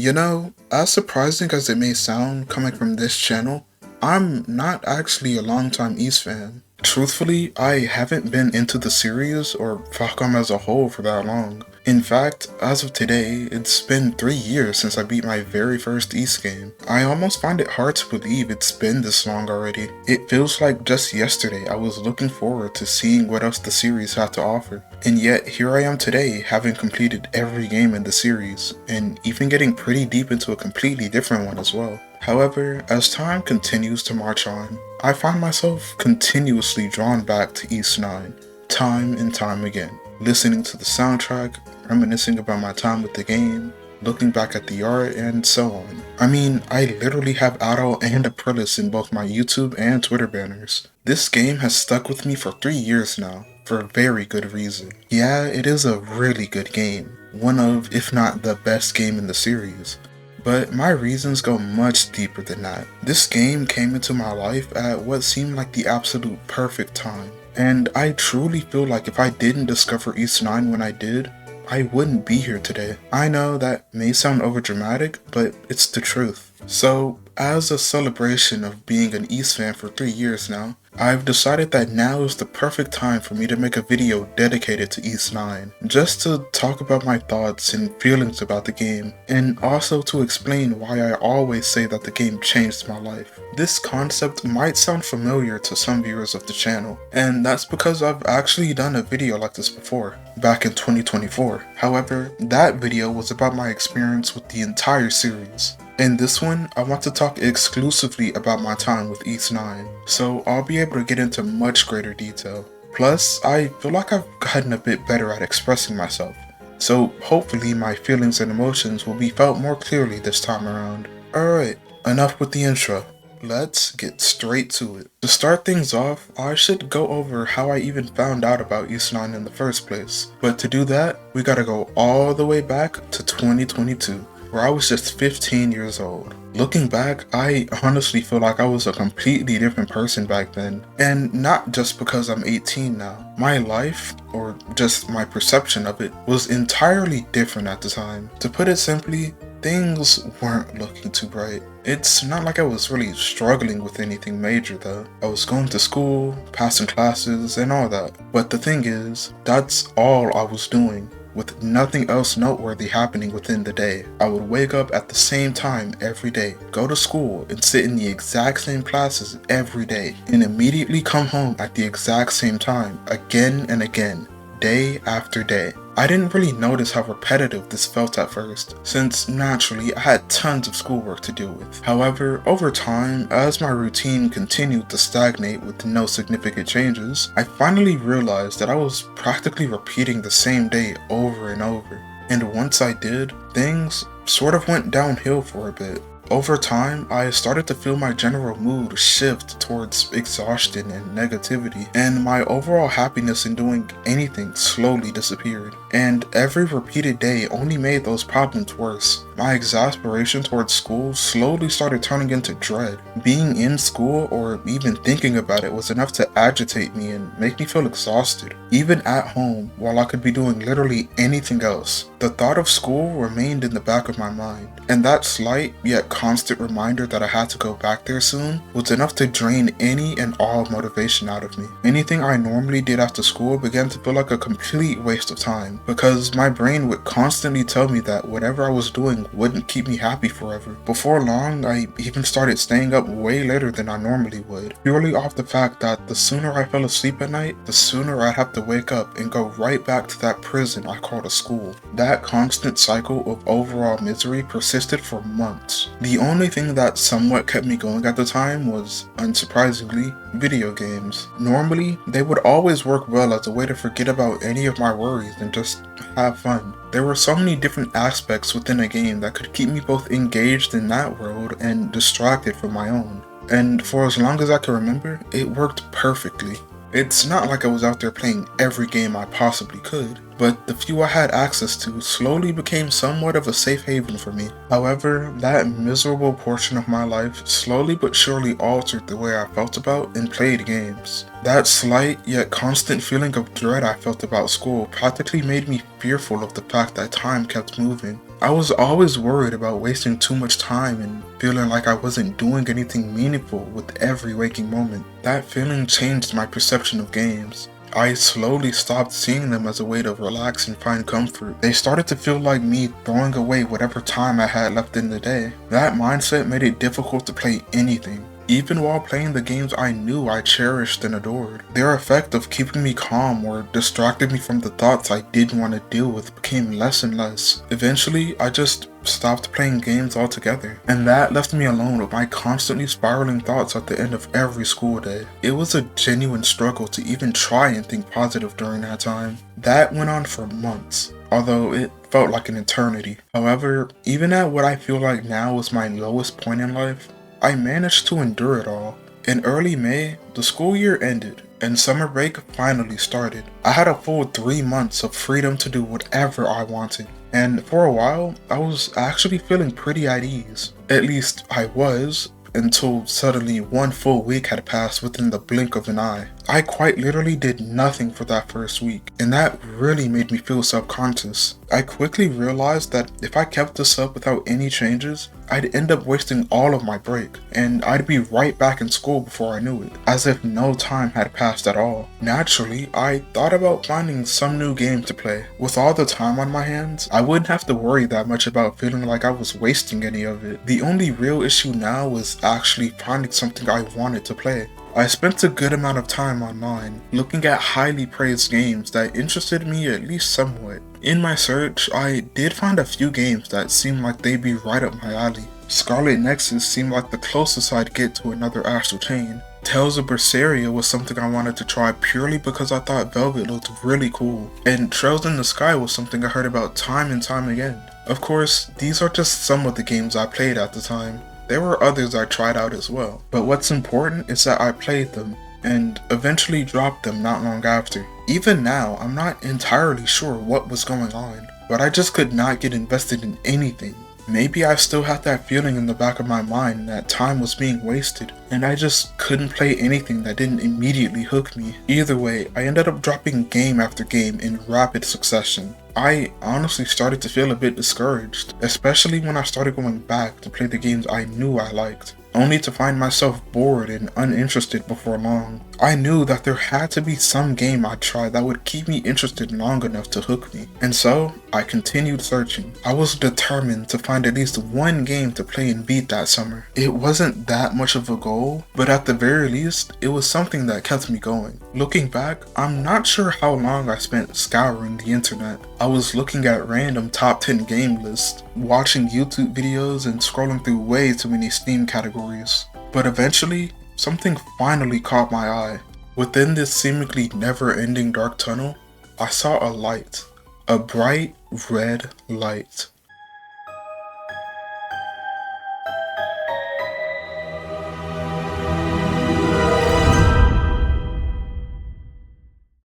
You know, as surprising as it may sound coming from this channel, I'm not actually a longtime East fan. Truthfully, I haven't been into the series or Falcom as a whole for that long. In fact, as of today, it's been 3 years since I beat my very first East game. I almost find it hard to believe it's been this long already. It feels like just yesterday I was looking forward to seeing what else the series had to offer. And yet, here I am today, having completed every game in the series, and even getting pretty deep into a completely different one as well. However, as time continues to march on, I find myself continuously drawn back to East 9, time and time again, listening to the soundtrack, reminiscing about my time with the game, looking back at the art, and so on. I mean, I literally have Adol and Aprilis in both my YouTube and Twitter banners. This game has stuck with me for 3 years now, for a very good reason. Yeah, it is a really good game, one of, if not the best game in the series. But my reasons go much deeper than that. This game came into my life at what seemed like the absolute perfect time. And I truly feel like if I didn't discover East 9 when I did, I wouldn't be here today. I know that may sound overdramatic, but it's the truth. So, as a celebration of being an East fan for 3 years now, I've decided that now is the perfect time for me to make a video dedicated to East 9, just to talk about my thoughts and feelings about the game, and also to explain why I always say that the game changed my life. This concept might sound familiar to some viewers of the channel, and that's because I've actually done a video like this before, back in 2024. However, that video was about my experience with the entire series. In this one, I want to talk exclusively about my time with East 9, so I'll be able to get into much greater detail. Plus, I feel like I've gotten a bit better at expressing myself, so hopefully my feelings and emotions will be felt more clearly this time around. Alright, enough with the intro. Let's get straight to it. To start things off, I should go over how I even found out about East 9 in the first place, but to do that, we gotta go all the way back to 2022. Where I was just 15 years old. Looking back, I honestly feel like I was a completely different person back then. And not just because I'm 18 now. My life, or just my perception of it, was entirely different at the time. To put it simply, things weren't looking too bright. It's not like I was really struggling with anything major though. I was going to school, passing classes, and all that. But the thing is, that's all I was doing, with nothing else noteworthy happening within the day. I would wake up at the same time every day, go to school and sit in the exact same classes every day, and immediately come home at the exact same time, again and again, day after day. I didn't really notice how repetitive this felt at first, since naturally I had tons of schoolwork to deal with. However, over time, as my routine continued to stagnate with no significant changes, I finally realized that I was practically repeating the same day over and over. And once I did, things sort of went downhill for a bit. Over time, I started to feel my general mood shift towards exhaustion and negativity, and my overall happiness in doing anything slowly disappeared. And every repeated day only made those problems worse. My exasperation towards school slowly started turning into dread. Being in school or even thinking about it was enough to agitate me and make me feel exhausted. Even at home, while I could be doing literally anything else, the thought of school remained in the back of my mind. And that slight yet constant reminder that I had to go back there soon was enough to drain any and all motivation out of me. Anything I normally did after school began to feel like a complete waste of time, because my brain would constantly tell me that whatever I was doing wouldn't keep me happy forever. Before long, I even started staying up way later than I normally would, purely off the fact that the sooner I fell asleep at night, the sooner I'd have to wake up and go right back to that prison I called a school. That constant cycle of overall misery persisted for months. The only thing that somewhat kept me going at the time was, unsurprisingly, video games. Normally, they would always work well as a way to forget about any of my worries and just have fun. There were so many different aspects within a game that could keep me both engaged in that world and distracted from my own. And for as long as I can remember, it worked perfectly. It's not like I was out there playing every game I possibly could, but the few I had access to slowly became somewhat of a safe haven for me. However, that miserable portion of my life slowly but surely altered the way I felt about and played games. That slight yet constant feeling of dread I felt about school practically made me fearful of the fact that time kept moving. I was always worried about wasting too much time and feeling like I wasn't doing anything meaningful with every waking moment. That feeling changed my perception of games. I slowly stopped seeing them as a way to relax and find comfort. They started to feel like me throwing away whatever time I had left in the day. That mindset made it difficult to play anything, even while playing the games I knew I cherished and adored. Their effect of keeping me calm or distracting me from the thoughts I didn't want to deal with became less and less. Eventually, I just stopped playing games altogether, and that left me alone with my constantly spiraling thoughts at the end of every school day. It was a genuine struggle to even try and think positive during that time. That went on for months, although it felt like an eternity. However, even at what I feel like now is my lowest point in life, I managed to endure it all. In early May, the school year ended, and summer break finally started. I had a full 3 months of freedom to do whatever I wanted, and for a while, I was actually feeling pretty at ease. At least I was, until suddenly 1 full week had passed within the blink of an eye. I quite literally did nothing for that first week, and that really made me feel subconscious. I quickly realized that if I kept this up without any changes, I'd end up wasting all of my break, and I'd be right back in school before I knew it, as if no time had passed at all. Naturally, I thought about finding some new game to play. With all the time on my hands, I wouldn't have to worry that much about feeling like I was wasting any of it. The only real issue now was actually finding something I wanted to play. I spent a good amount of time online, looking at highly praised games that interested me at least somewhat. In my search, I did find a few games that seemed like they'd be right up my alley. Scarlet Nexus seemed like the closest I'd get to another Astral Chain. Tales of Berseria was something I wanted to try purely because I thought Velvet looked really cool, and Trails in the Sky was something I heard about time and time again. Of course, these are just some of the games I played at the time. There were others I tried out as well, but what's important is that I played them, and eventually dropped them not long after. Even now, I'm not entirely sure what was going on, but I just could not get invested in anything. Maybe I still had that feeling in the back of my mind that time was being wasted, and I just couldn't play anything that didn't immediately hook me. Either way, I ended up dropping game after game in rapid succession. I honestly started to feel a bit discouraged, especially when I started going back to play the games I knew I liked, only to find myself bored and uninterested before long. I knew that there had to be some game I'd try that would keep me interested long enough to hook me, and so I continued searching. I was determined to find at least one game to play and beat that summer. It wasn't that much of a goal, but at the very least, it was something that kept me going. Looking back, I'm not sure how long I spent scouring the internet. I was looking at random top 10 game lists, watching YouTube videos, and scrolling through way too many Steam categories. But eventually, something finally caught my eye. Within this seemingly never-ending dark tunnel, I saw a light. A bright red light.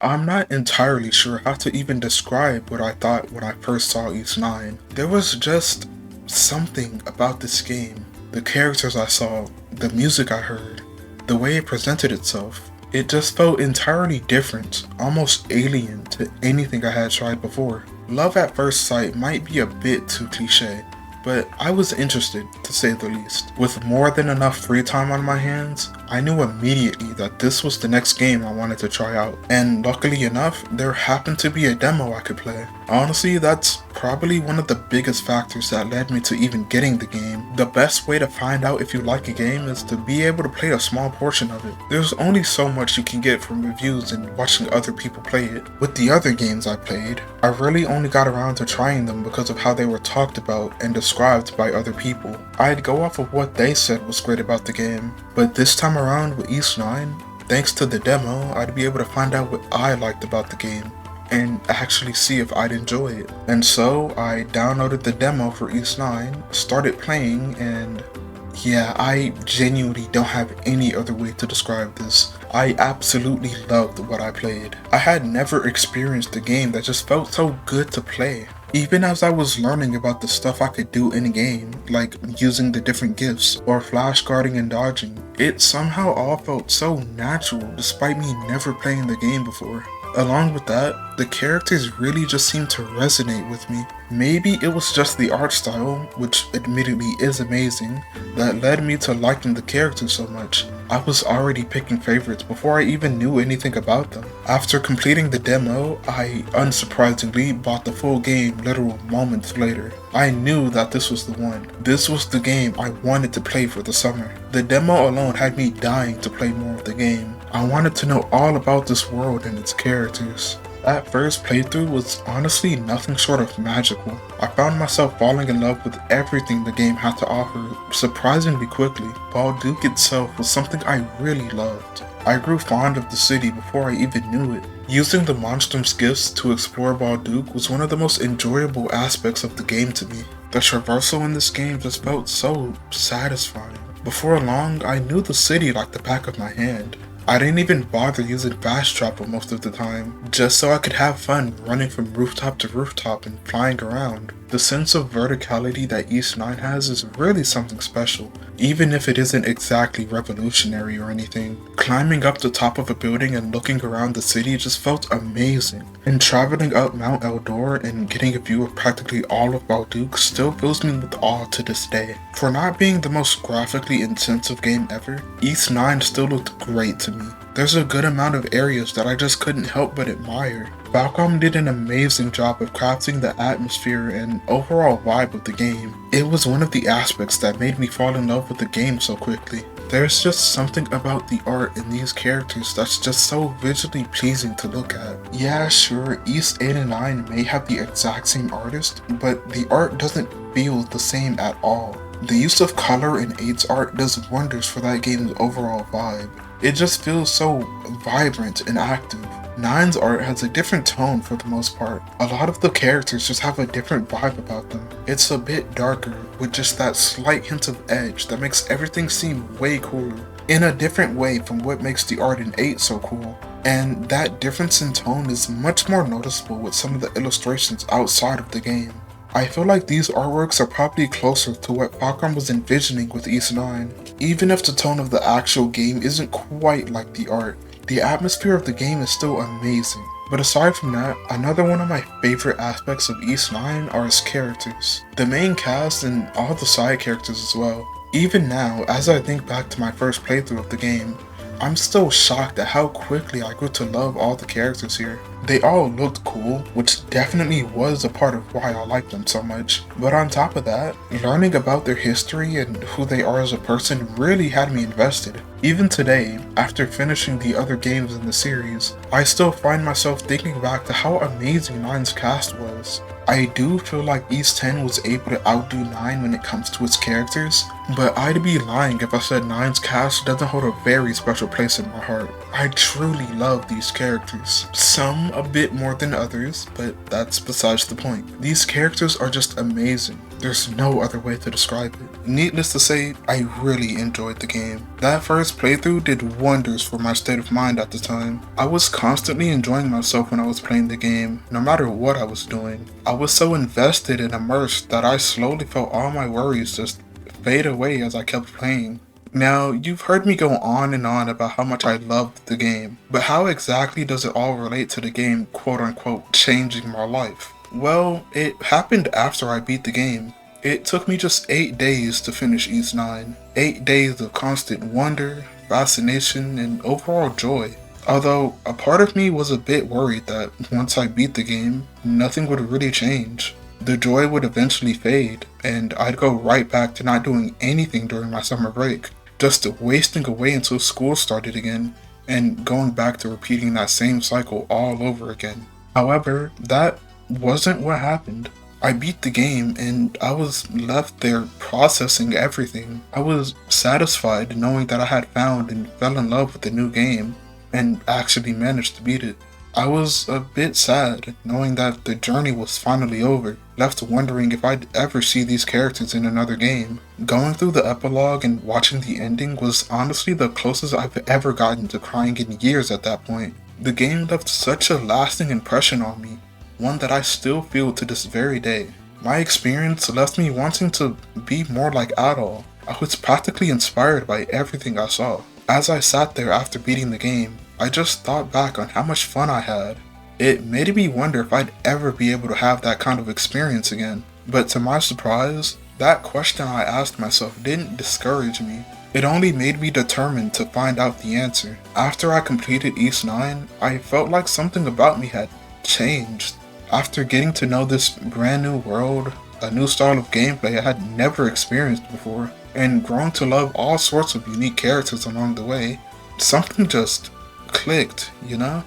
I'm not entirely sure how to even describe what I thought when I first saw Ys 9. There was just something about this game. The characters I saw, the music I heard, the way it presented itself. It just felt entirely different, almost alien to anything I had tried before. Love at first sight might be a bit too cliche, but I was interested, to say the least. With more than enough free time on my hands, I knew immediately that this was the next game I wanted to try out, and luckily enough, there happened to be a demo I could play. Honestly, that's probably one of the biggest factors that led me to even getting the game. The best way to find out if you like a game is to be able to play a small portion of it. There's only so much you can get from reviews and watching other people play it. With the other games I played, I really only got around to trying them because of how they were talked about and described by other people. I'd go off of what they said was great about the game, but this time around with Ys 9, thanks to the demo, I'd be able to find out what I liked about the game and actually see if I'd enjoy it. And so I downloaded the demo for Ys 9, started playing, and yeah, I genuinely don't have any other way to describe this. I absolutely loved what I played. I had never experienced a game that just felt so good to play. Even as I was learning about the stuff I could do in a game, like using the different gifts or flash guarding and dodging, it somehow all felt so natural despite me never playing the game before. Along with that, the characters really just seemed to resonate with me. Maybe it was just the art style, which admittedly is amazing, that led me to liking the characters so much. I was already picking favorites before I even knew anything about them. After completing the demo, I unsurprisingly bought the full game literal moments later. I knew that this was the one. This was the game I wanted to play for the summer. The demo alone had me dying to play more of the game. I wanted to know all about this world and its characters. That first playthrough was honestly nothing short of magical. I found myself falling in love with everything the game had to offer surprisingly quickly. Balduque itself was something I really loved. I grew fond of the city before I even knew it. Using the Monstrum's gifts to explore Balduque was one of the most enjoyable aspects of the game to me. The traversal in this game just felt so satisfying. Before long, I knew the city like the back of my hand. I didn't even bother using fast travel most of the time, just so I could have fun running from rooftop to rooftop and flying around. The sense of verticality that Ys 9 has is really something special, even if it isn't exactly revolutionary or anything. Climbing up the top of a building and looking around the city just felt amazing, and traveling up Mount Eldor and getting a view of practically all of Balduque still fills me with awe to this day. For not being the most graphically intensive game ever, Ys 9 still looked great to me. There's a good amount of areas that I just couldn't help but admire. Falcom did an amazing job of crafting the atmosphere and overall vibe of the game. It was one of the aspects that made me fall in love with the game so quickly. There's just something about the art in these characters that's just so visually pleasing to look at. Yeah, sure, Ys 8 and 9 may have the exact same artist, but the art doesn't feel the same at all. The use of color in 8's art does wonders for that game's overall vibe. It just feels so vibrant and active. 9's art has a different tone for the most part. A lot of the characters just have a different vibe about them. It's a bit darker, with just that slight hint of edge that makes everything seem way cooler, in a different way from what makes the art in 8 so cool. And that difference in tone is much more noticeable with some of the illustrations outside of the game. I feel like these artworks are probably closer to what Falcom was envisioning with Ys 9. Even if the tone of the actual game isn't quite like the art, the atmosphere of the game is still amazing. But aside from that, another one of my favorite aspects of Ys 9 are its characters. The main cast and all the side characters as well. Even now, as I think back to my first playthrough of the game, I'm still shocked at how quickly I grew to love all the characters here. They all looked cool, which definitely was a part of why I liked them so much. But on top of that, learning about their history and who they are as a person really had me invested. Even today, after finishing the other games in the series, I still find myself thinking back to how amazing 9's cast was. I do feel like Ys 10 was able to outdo 9 when it comes to its characters, but I'd be lying if I said 9's cast doesn't hold a very special place in my heart. I truly love these characters. Some a bit more than others, but that's besides the point. These characters are just amazing. There's no other way to describe it. Needless to say, I really enjoyed the game. That first playthrough did wonders for my state of mind at the time. I was constantly enjoying myself when I was playing the game, no matter what I was doing. I was so invested and immersed that I slowly felt all my worries just fade away as I kept playing. Now, you've heard me go on and on about how much I loved the game, but how exactly does it all relate to the game quote-unquote changing my life? Well, it happened after I beat the game. It took me just 8 days to finish Ys 9. 8 days of constant wonder, fascination, and overall joy. Although, a part of me was a bit worried that once I beat the game, nothing would really change. The joy would eventually fade, and I'd go right back to not doing anything during my summer break, just wasting away until school started again, and going back to repeating that same cycle all over again. However, that wasn't what happened. I beat the game and I was left there processing everything. I was satisfied knowing that I had found and fell in love with the new game and actually managed to beat it. I was a bit sad knowing that the journey was finally over, left wondering if I'd ever see these characters in another game. Going through the epilogue and watching the ending was honestly the closest I've ever gotten to crying in years at that point. The game left such a lasting impression on me, one that I still feel to this very day. My experience left me wanting to be more like Adol. I was practically inspired by everything I saw. As I sat there after beating the game, I just thought back on how much fun I had. It made me wonder if I'd ever be able to have that kind of experience again. But to my surprise, that question I asked myself didn't discourage me. It only made me determined to find out the answer. After I completed Ys 9, I felt like something about me had changed. After getting to know this brand new world, a new style of gameplay I had never experienced before, and grown to love all sorts of unique characters along the way, something just clicked, you know?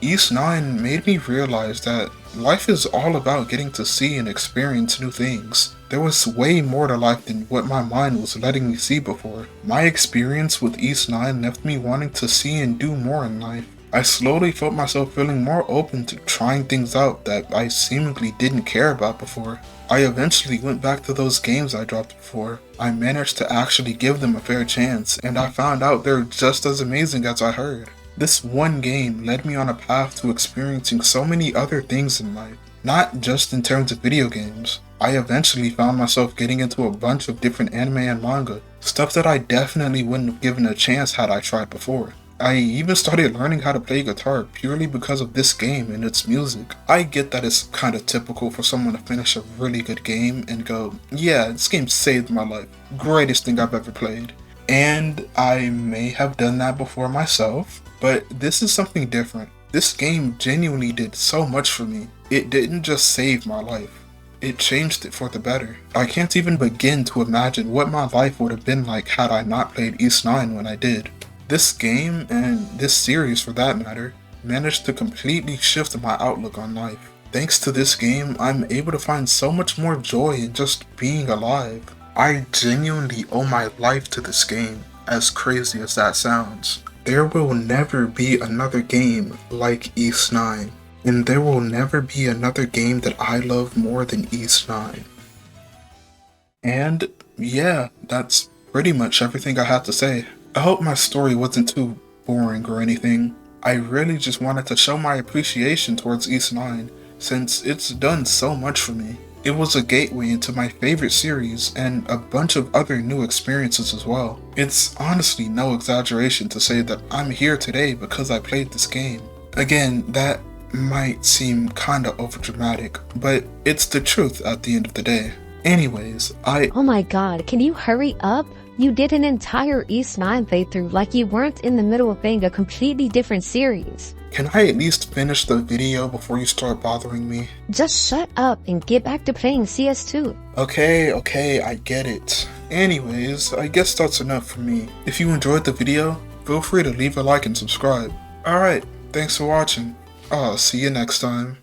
Ys 9 made me realize that life is all about getting to see and experience new things. There was way more to life than what my mind was letting me see before. My experience with Ys 9 left me wanting to see and do more in life. I slowly felt myself feeling more open to trying things out that I seemingly didn't care about before. I eventually went back to those games I dropped before. I managed to actually give them a fair chance, and I found out they're just as amazing as I heard. This one game led me on a path to experiencing so many other things in life, not just in terms of video games. I eventually found myself getting into a bunch of different anime and manga, stuff that I definitely wouldn't have given a chance had I tried before. I even started learning how to play guitar purely because of this game and its music. I get that it's kinda typical for someone to finish a really good game and go, yeah, this game saved my life, greatest thing I've ever played. And I may have done that before myself, but this is something different. This game genuinely did so much for me. It didn't just save my life, it changed it for the better. I can't even begin to imagine what my life would have been like had I not played Ys 9 when I did. This game, and this series for that matter, managed to completely shift my outlook on life. Thanks to this game, I'm able to find so much more joy in just being alive. I genuinely owe my life to this game, as crazy as that sounds. There will never be another game like Ys 9, and there will never be another game that I love more than Ys 9. And yeah, that's pretty much everything I have to say. I hope my story wasn't too boring or anything. I really just wanted to show my appreciation towards Ys 9, since it's done so much for me. It was a gateway into my favorite series and a bunch of other new experiences as well. It's honestly no exaggeration to say that I'm here today because I played this game. Again, that might seem kinda overdramatic, but it's the truth at the end of the day. Anyways, Oh my god, can you hurry up? You did an entire Ys 9 playthrough like you weren't in the middle of playing a completely different series. Can I at least finish the video before you start bothering me? Just shut up and get back to playing CS2. Okay, I get it. Anyways, I guess that's enough for me. If you enjoyed the video, feel free to leave a like and subscribe. Alright, thanks for watching. I'll see you next time.